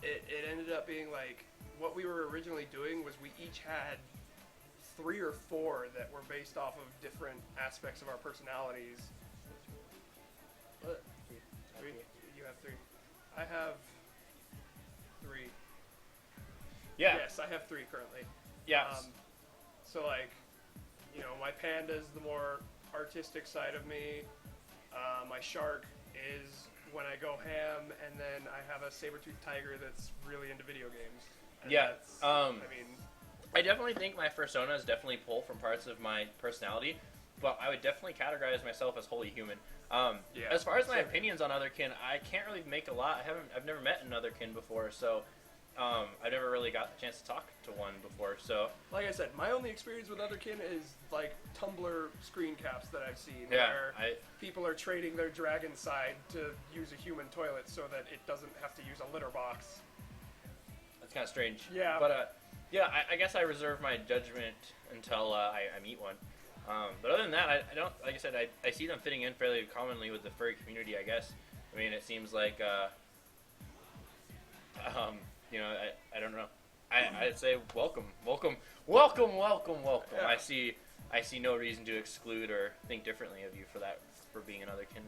It ended up being like what we were originally doing was we each had 3 or 4 that were based off of different aspects of our personalities. What? 3? You have 3. I have 3. Yeah. Yes, I have 3 currently. Yeah. So like, you know, my panda is the more artistic side of me. My shark is when I go ham, and then I have a saber-toothed tiger that's really into video games. And Yeah, that's, I mean, I definitely think my personas definitely pull from parts of my personality, but I would definitely categorize myself as wholly human. Yeah, As far as my same. opinions on otherkin, I can't really make a lot. I've never met an otherkin before, so I've never really got a chance to talk to one before, so Like I said, my only experience with Otherkin is like Tumblr screen caps that I've seen, yeah, where people are trading their dragon side to use a human toilet so that it doesn't have to use a litter box. that's kind of strange. Yeah. But yeah, I guess I reserve my judgment until I meet one. But other than that, I don't. Like I said, I see them fitting in fairly commonly with the furry community. I guess. I mean, it seems like you know, I don't know. I'd say welcome. Yeah. I see no reason to exclude or think differently of you for being another kin.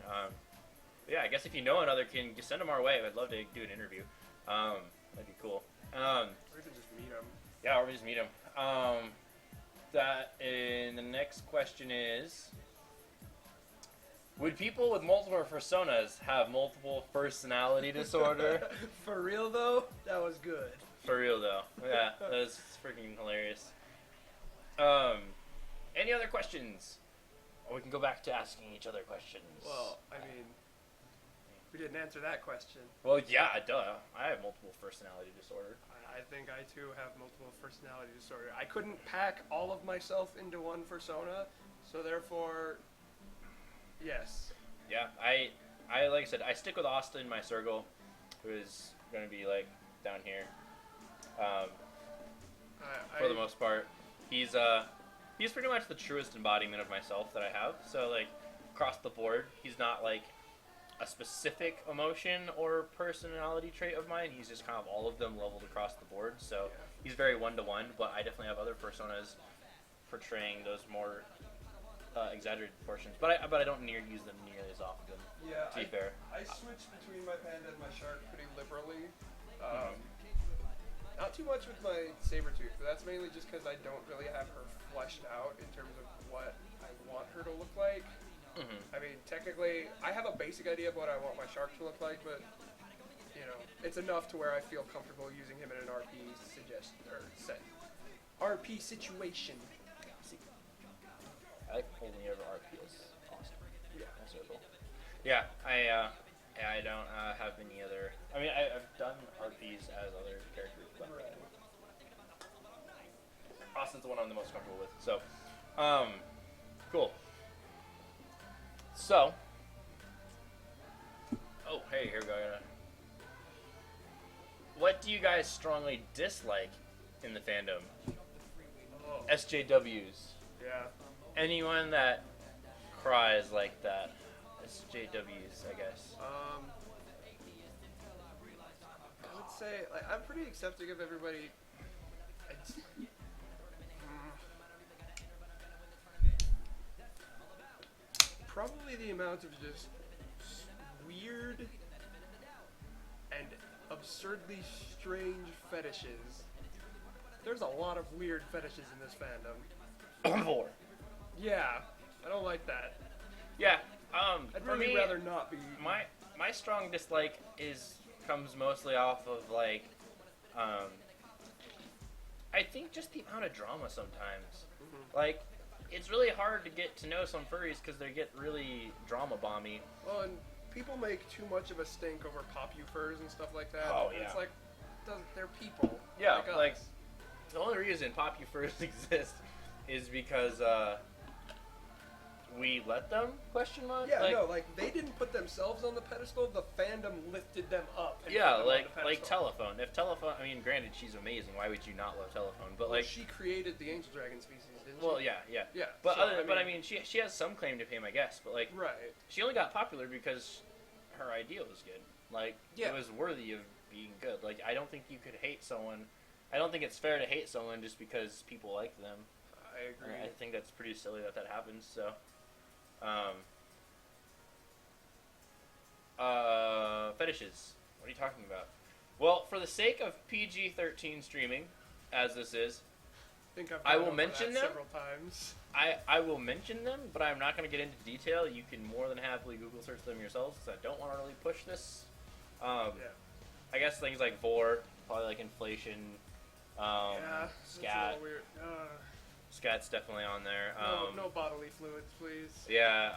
Yeah, I guess if you know another kin, just send them our way. I'd love to do an interview. That'd be cool. Or even just meet them. Yeah, or we just meet them. The next question is: would people with multiple personas have multiple personality disorder? For real though, that was good. For real though, yeah, that was freaking hilarious. Any other questions? Or we can go back to asking each other questions. Well, I mean, we didn't answer that question. Well, yeah, duh. I have multiple personality disorder. I think I too have multiple personality disorder. I couldn't pack all of myself into one persona, so therefore, yes. Yeah, I like I said, I stick with Austin, my circle, who is going to be like down here. For the most part, he's pretty much the truest embodiment of myself that I have. So like across the board, he's not like a specific emotion or personality trait of mine. He's just kind of all of them leveled across the board. So he's very one-to-one, but I definitely have other personas portraying those more exaggerated portions. But I don't use them nearly as often. Yeah, to be fair. I switch between my panda and my shark pretty liberally. Not too much with my Sabretooth, but that's mainly just because I don't really have her fleshed out in terms of what I want her to look like. Mm-hmm. I mean, technically, I have a basic idea of what I want my shark to look like, but, you know, it's enough to where I feel comfortable using him in an RP RP situation. I like holding you over RP is awesome. Yeah. That's really cool. Yeah, I don't have any other. I mean, I've done RPs as other characters, but Austin's the one I'm the most comfortable with. So, cool. So, oh hey, here we go. What do you guys strongly dislike in the fandom? Oh. SJWs. Yeah. Anyone that cries like that. SJWs, I guess. I would say, like, I'm pretty accepting of everybody. Probably the amount of just weird and absurdly strange fetishes. There's a lot of weird fetishes in this fandom. Four. Yeah, I don't like that. Yeah. I'd For really me, rather not be. my strong dislike comes mostly off of like, I think just the amount of drama sometimes. Mm-hmm. Like, it's really hard to get to know some furries because they get really drama bomby. Well, and people make too much of a stink over popufurs and stuff like that. Oh, And yeah. It's like, they're people. Yeah, us. like the only reason popufurs exist is because we let them? Question mark. Yeah, like, no, like they didn't put themselves on the pedestal. The fandom lifted them up. And Yeah, put them like on the pedestal. Telephone. If Telephone, I mean, granted, she's amazing. Why would you not love Telephone? But Well, like, she created the angel dragon species, didn't she? well, yeah. Yeah. But so, I mean, she has some claim to fame, I guess. But like, right. she only got popular because her idea was good. Like, Yeah. it was worthy of being good. Like, I don't think you could hate someone. I don't think it's fair to hate someone just because people like them. I agree. I think that's pretty silly that happens. So, fetishes. What are you talking about? Well, for the sake of PG-13 streaming, as this is, think I've I gone will over mention that them. several times. I will mention them, but I'm not going to get into detail. You can more than happily Google search them yourselves, because I don't want to really push this. Yeah. I guess things like vor, probably like inflation, Yeah. It's a scat. little weird. Scat's definitely on there. No bodily fluids, please. Yeah,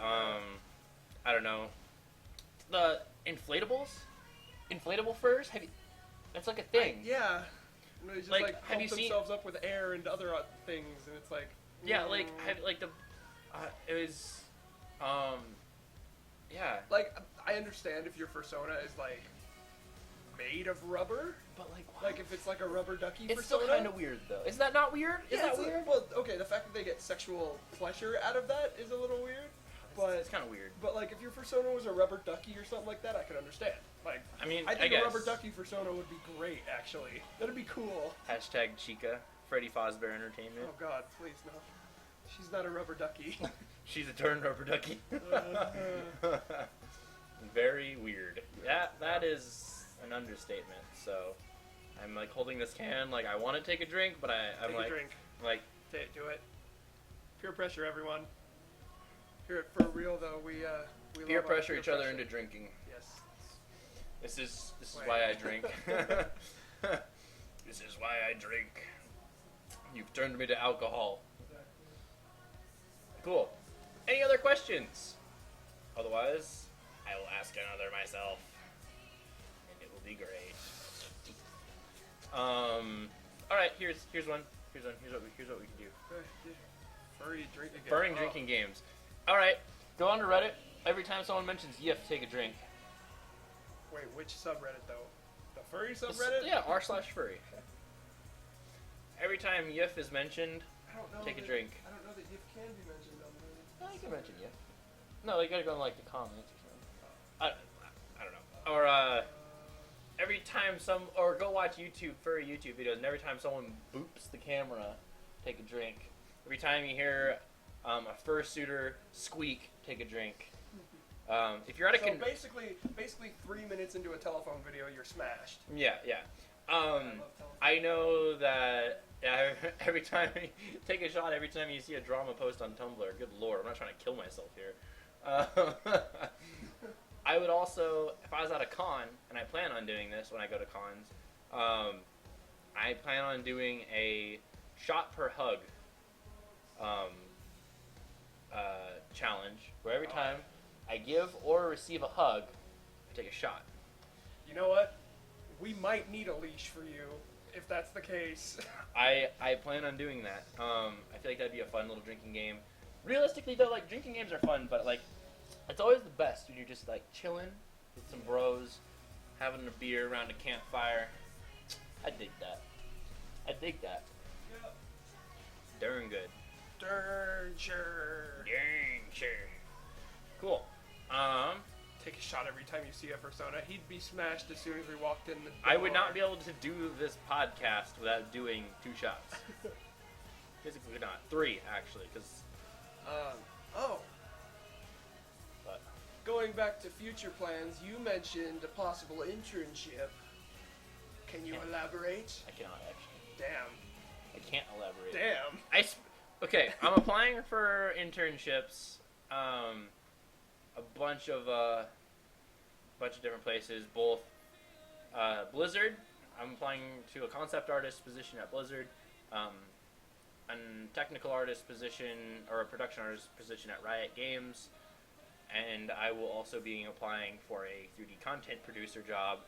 I don't know. The inflatables? Inflatable furs? It's like a thing. Yeah. And they just Like, like have pump you seen- themselves up with air and other things, and it's like. Yeah, like the, it was, yeah. Like, I understand if your persona is like made of rubber. But like, why? Like if it's like a rubber ducky It's persona. still kind of weird though. Is that not weird? Is that it's weird? Well, okay, the fact that they get sexual pleasure out of that is a little weird. But It's kind of weird. But like if your persona was a rubber ducky or something like that, I could understand. Like, I mean, I think guess. a rubber ducky persona would be great. Actually, that'd be cool. Hashtag Chica, Freddy Fazbear Entertainment. Oh God, please no. She's not a rubber ducky. She's a turned rubber ducky. Uh, Very weird. That is an understatement. So, I'm like holding this can, like I want to take a drink, but I'm Take like, a drink. like, Do it. Peer pressure, everyone. Here, for real though, we peer love our pressure peer each other pressure. into drinking. Yes. This is Wait. why I drink. This is why I drink. You've turned me to alcohol. Cool. Any other questions? Otherwise, I will ask another myself, and it will be great. All right. Here's one. Here's what we can do. Furry drinking game. Burning drinking games. All right. Go on to Reddit. Every time someone mentions you have to take a drink. Wait, which subreddit though? The furry subreddit? Yeah, r/furry. Every time Yif is mentioned, I don't know. take a drink. I don't know that Yif can be mentioned on the. No, you can mention Yif. No, you gotta go in like the comments or something. I don't know. Or every time or go watch furry YouTube videos, and every time someone boops the camera, take a drink. Every time you hear a fursuiter squeak, take a drink. If you're at a So basically 3 minutes into a telephone video, you're smashed. yeah. I love telephone. I know that every time you take a shot, every time you see a drama post on Tumblr, good lord, I'm not trying to kill myself here. I would also, if I was at a con, and I plan on doing this when I go to cons, I plan on doing a shot per hug challenge, where every time I give or receive a hug, I take a shot. You know what? We might need a leash for you if that's the case. I plan on doing that. I feel like that'd be a fun little drinking game. Realistically, though, like drinking games are fun, but like it's always the best when you're just like chilling with some bros, having a beer around a campfire. I dig that. Yep. Darn good. Darn sure. Dang sure. Cool. Take a shot every time you see a persona. He'd be smashed as soon as we walked in the door. I would not be able to do this podcast without doing 2 shots. Physically not. 3, actually, because... But Going back to future plans, you mentioned a possible internship. Can you elaborate? I cannot actually. Damn. I can't elaborate. Damn. Okay, I'm applying for internships. A bunch of different places, both Blizzard. I'm applying to a concept artist position at Blizzard, a technical artist position or a production artist position at Riot Games, and I will also be applying for a 3D content producer job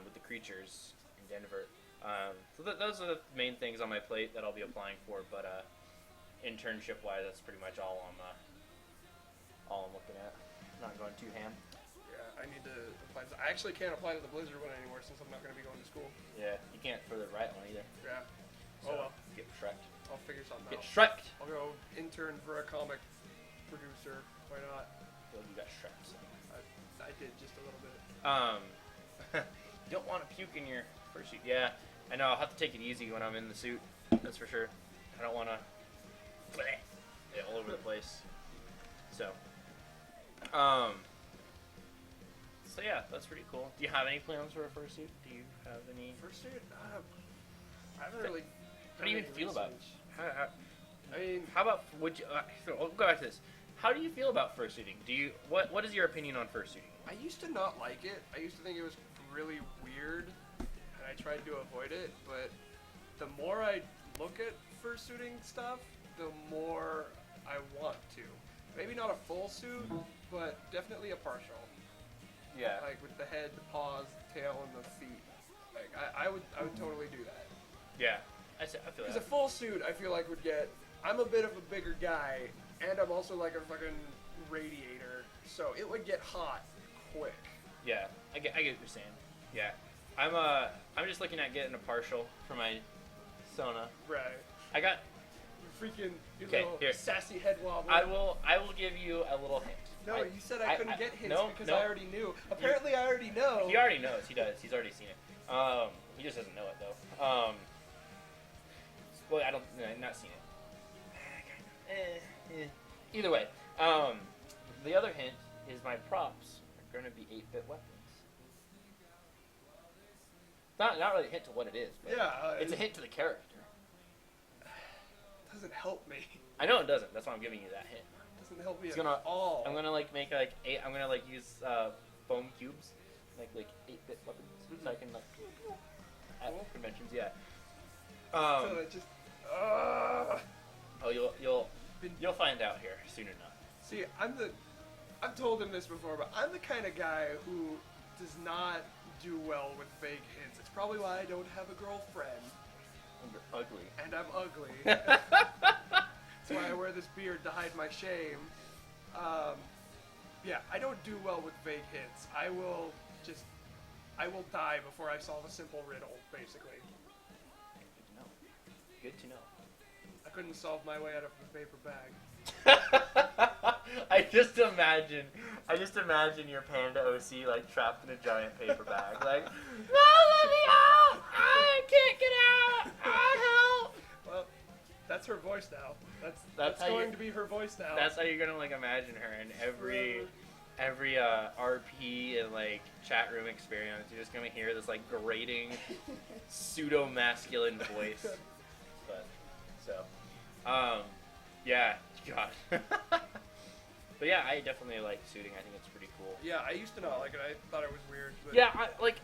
with the Creatures in Denver. So those are the main things on my plate that I'll be applying for, but internship-wise, that's pretty much all I'm looking at. Not going too ham. Yeah, I need to apply. I actually can't apply to the Blizzard one anymore since I'm not going to be going to school. Yeah, you can't for the right one either. Yeah. So, Oh well. get shreked. I'll figure something Get out. shreked! I'll go intern for a comic producer. Why not? Well, you got shreked. So. I did just a little bit. You don't want to puke in your fursuit. Yeah, I know. I'll have to take it easy when I'm in the suit. That's for sure. I don't want to all over the place. So yeah, that's pretty cool. Do you have any plans for a fursuit? Do you have any? Fursuit? I haven't really. How do you even feel about it? I mean, How about would you? I'll go back to this. How do you feel about fursuiting? What is your opinion on fursuiting? I used to not like it. I used to think it was really weird, and I tried to avoid it. But the more I look at fursuiting stuff, the more I want to. Maybe not a full suit, but definitely a partial. Yeah. Like with the head, the paws, the tail, and the feet. Like I would totally do that. Yeah, I feel Because that. a full suit, I feel like would get. I'm a bit of a bigger guy, and I'm also like a fucking radiator, so it would get hot quick. Yeah, I get what you're saying. Yeah, I'm just looking at getting a partial for my Sona. Right. I got. You freaking you Okay, little here. sassy head wobbler. I will give you a little hint. No, you said I couldn't get hints because no. I already knew. Apparently, I already know. He already knows. He does. He's already seen it. He just doesn't know it though. Well, I've not seen it. Either way, the other hint is my props are going to be 8-bit weapons. Not really a hint to what it is, but Yeah. it's a hint to the character. Doesn't help me. I know it doesn't. That's why I'm giving you that hint. Doesn't help me It's at gonna- all. I'm gonna make eight. I'm gonna use foam cubes, like 8-bit weapons, so I can at Cool. conventions. Yeah. So it just. Oh, you'll find out here soon enough. See, I've told him this before, but I'm the kind of guy who does not do well with vague hints. It's probably why I don't have a girlfriend. And you're ugly. And I'm ugly. That's why I wear this beard to hide my shame. Yeah, I don't do well with vague hints. I will die before I solve a simple riddle, basically. Good to know. Good to know. I couldn't solve my way out of the paper bag. I just imagine your panda OC like trapped in a giant paper bag, like, no, let me out! I can't get out! Help! Well, that's her voice now. That's That's how going you- to be her voice now. That's how you're gonna like imagine her in every RP and like chat room experience. You're just gonna hear this like grating pseudo masculine voice. But yeah, God. But yeah, I definitely like suiting. I think it's pretty cool. Yeah, I used to not like it. I thought it was weird. But Yeah,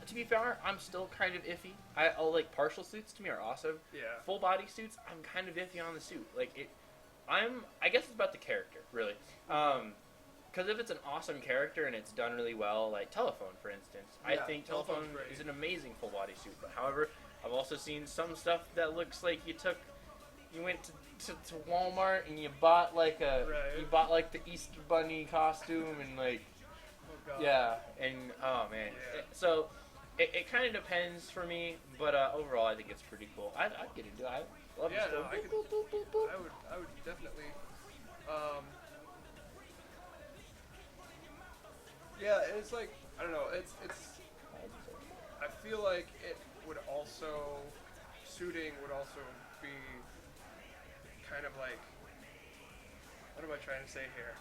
to be fair, I'm still kind of iffy. I'll like partial suits to me are awesome. Yeah. Full body suits, I'm kind of iffy on the suit. I guess it's about the character, really. Because if it's an awesome character and it's done really well, like Telephone, for instance, I Yeah, think Telephone's Telephone great. is an amazing full body suit. But however, I've also seen some stuff that looks like you went to Walmart and you bought like the Easter Bunny costume and like. Oh, God. Yeah, and oh man. Yeah. So it kind of depends for me, but overall I think it's pretty cool. I'd get into it. I love Yeah, it. no, Still. I could- Boop, boop, boop, boop. I would definitely. Yeah, it's like I don't know. It's. I feel like it would also suiting would also be kind of like. What am I trying to say here?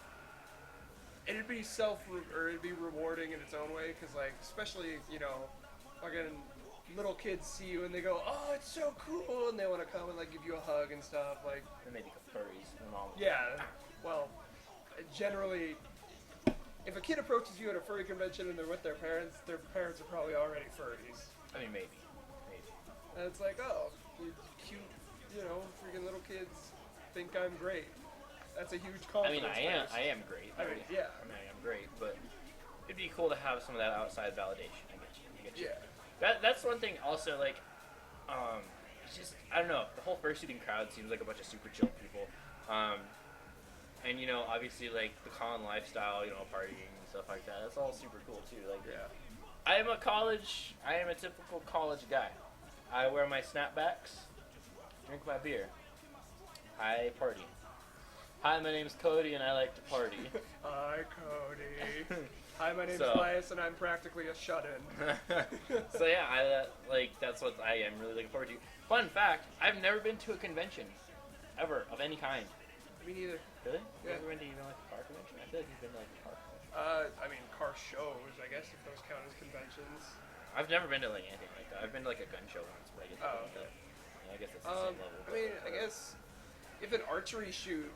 It'd be it'd be rewarding in its own way, because like especially fucking little kids see you and they go, oh, it's so cool, and they want to come and like give you a hug and stuff like. And they become furries. And all. Yeah, well, generally, if a kid approaches you at a furry convention and they're with their parents are probably already furries. I mean, maybe. And it's like, oh, you cute, freaking little kids think I'm great. That's a huge I mean, confidence boost. I am great. I mean, yeah. I mean, I am great, but it'd be cool to have some of that outside validation. I get you. Yeah. That's one thing. Also, like, it's just I don't know. The whole fursuiting crowd seems like a bunch of super chill people, and obviously like the con lifestyle, partying and stuff like that. That's all super cool too. Like, Yeah. I am a typical college guy. I wear my snapbacks, drink my beer, I party. Hi, my name's Cody, and I like to party. Hi, Cody. Hi, my name's So- Elias, and I'm practically a shut-in. So yeah, that's what I am really looking forward to. Fun fact: I've never been to a convention, ever of any kind. Me neither. Really? Yeah. You ever been to even like a car convention? I feel like you've been to like a car convention. I mean, car shows, I guess, if those count as conventions. I've never been to like anything like that. I've been to like a gun show once, but I guess Oh, that's okay. I guess it's the same level. I mean, I guess if an archery shoot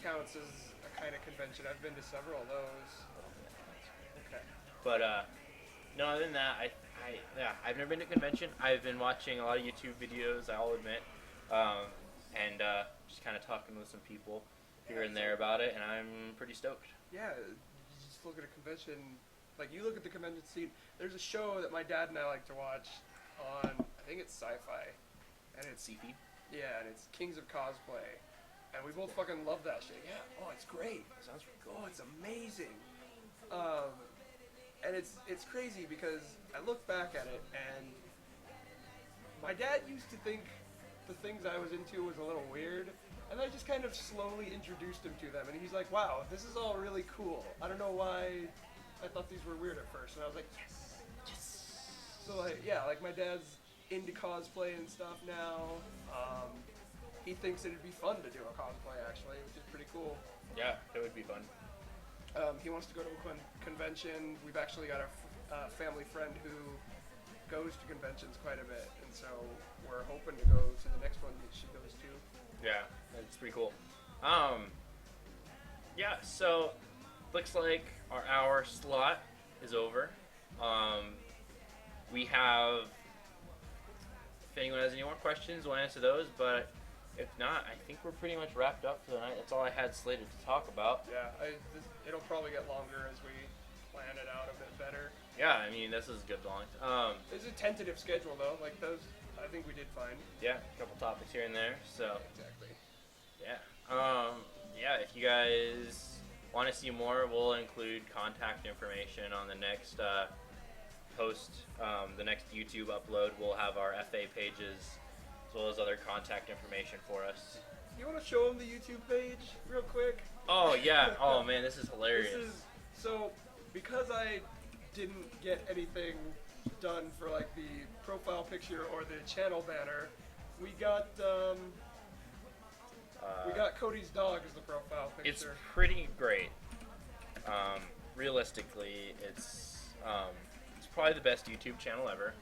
counts as a kind of convention, I've been to several of those. Okay. But no, other than that, I've never been to a convention. I've been watching a lot of YouTube videos, I'll admit, and just kind of talking with some people here and there about it, and I'm pretty stoked. Yeah, you just look at a convention, like you look at the convention scene, there's a show that my dad and I like to watch on, I think it's Sci-Fi, and it's Seafeed. yeah, and it's Kings of Cosplay, and we both fucking love that shit. Yeah, oh, it's great. Sounds pretty cool. Oh, it's amazing. And it's crazy because I look back at it and my dad used to think the things I was into was a little weird, and I just kind of slowly introduced him to them, and he's like, wow, this is all really cool. I don't know why I thought these were weird at first, and I was like, yes, yes. So like, yeah, like my dad's into cosplay and stuff now. He thinks it'd be fun to do a cosplay actually, which is pretty cool. Yeah, it would be fun. He wants to go to a convention. We've actually got a family friend who goes to conventions quite a bit, and so we're hoping to go to the next one that she goes to. Yeah, it's pretty cool. Yeah, so looks like our hour slot is over. We have, if anyone has any more questions, we'll answer those, but if not, I think we're pretty much wrapped up for the night. That's all I had slated to talk about. Yeah, it'll probably get longer as we plan it out a bit better. Yeah, I mean, this is a good long. It's a tentative schedule though, like those, I think we did fine. Yeah, a couple topics here and there, so. Exactly. Yeah. Yeah, if you guys want to see more, we'll include contact information on the next post, the next YouTube upload. We'll have our FA pages as well as other contact information for us. You want to show them the YouTube page real quick? Oh, yeah. Oh, man, this is hilarious. So, because I didn't get anything done for like the profile picture or the channel banner, we got Cody's dog as the profile picture. It's pretty great. Realistically, it's probably the best YouTube channel ever.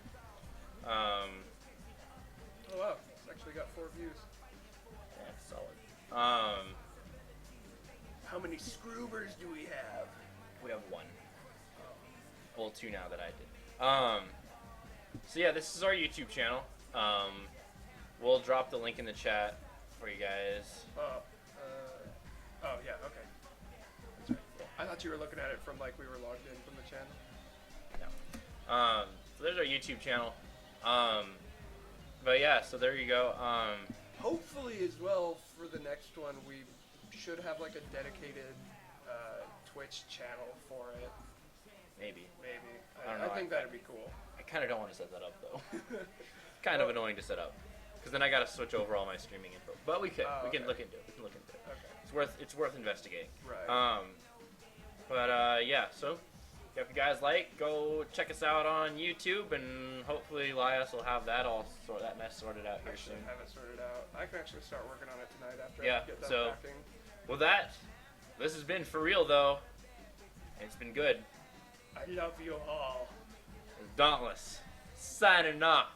Oh wow, it's actually got 4 views. Yeah, it's solid. How many scroobers do we have? We have 1. Well, 2 now that I did. So yeah, this is our YouTube channel. We'll drop the link in the chat for you guys. Oh yeah, okay. That's right. I thought you were looking at it from like we were logged in from the channel. No. So there's our YouTube channel. But yeah, so there you go. Hopefully as well for the next one we should have like a dedicated Twitch channel for it. Maybe. I don't know. think that'd be cool. I kind of don't want to set that up though. Kind of annoying to set up, because then I got to switch over all my streaming info. But we could. We can look into it. Okay. It's worth investigating. Right. Yeah. So if you guys like, go check us out on YouTube, and hopefully Elias will have that mess sorted out here soon. Have it sorted out. I can actually start working on it tonight after Yeah, I get done so packing. with that, this has been For Real though. It's been good. I love you all. Dauntless signing off.